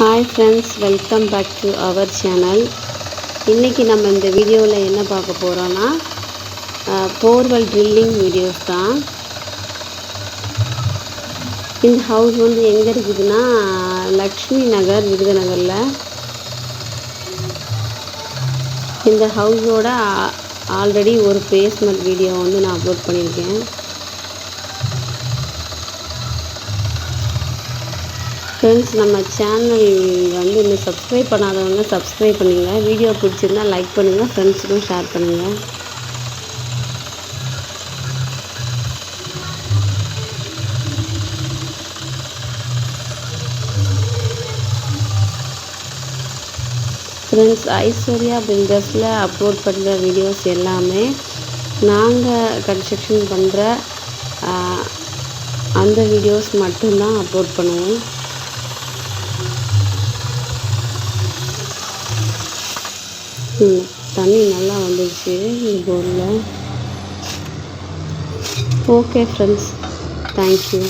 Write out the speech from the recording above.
Hi friends, welcome back to our channel. இன்றைக்கி நம்ம இந்த வீடியோவில் என்ன பார்க்க போகிறோன்னா போர்வெல் ட்ரில்லிங் வீடியோஸ் தான். இந்த ஹவுஸ் வந்து எங்கே இருக்குதுன்னா லக்ஷ்மி நகர், விருதுநகரில். இந்த ஹவுஸோட ஆல்ரெடி ஒரு பேஸ்மெண்ட் வீடியோ வந்து நான் அப்லோட் பண்ணியிருக்கேன். ஃப்ரெண்ட்ஸ், நம்ம சேனல் வந்து இன்னும் சப்ஸ்கிரைப் பண்ணாதவங்க சப்ஸ்கிரைப் பண்ணுங்கள். வீடியோ பிடிச்சிருந்தால் லைக் பண்ணுங்கள், ஃப்ரெண்ட்ஸுக்கும் ஷேர் பண்ணுங்கள். ஃப்ரெண்ட்ஸ், ஐஸ்வர்யா பில்டர்ஸில் அப்லோட் பண்ணுற வீடியோஸ் எல்லாமே நாங்கள் கன்ஸ்ட்ரக்ஷன் பண்ணுற அந்த வீடியோஸ் மட்டும்தான் அப்லோட் பண்ணுவோம். தண்ணி நல்லா வந்துடுச்சு இந்த போரில். Okay friends, thank you.